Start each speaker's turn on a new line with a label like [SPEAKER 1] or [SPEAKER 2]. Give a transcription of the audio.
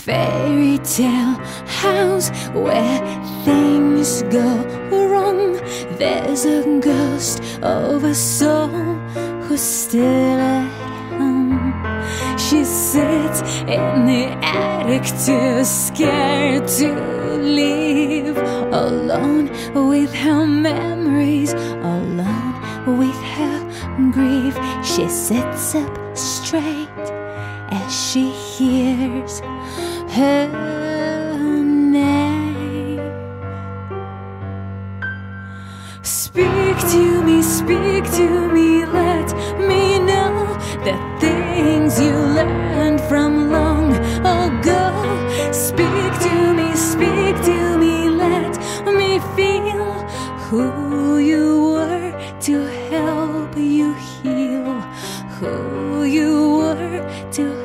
[SPEAKER 1] fairy tale house where things go wrong. There's a ghost of a soul who's still at home. She sits in the attic, too scared to leave, alone with her memories, alone with her grief. She sits up straight as she hears her name. Speak to me, let me know the things you learned from long ago. Speak to me, let me feel who you were to help you heal, who you were to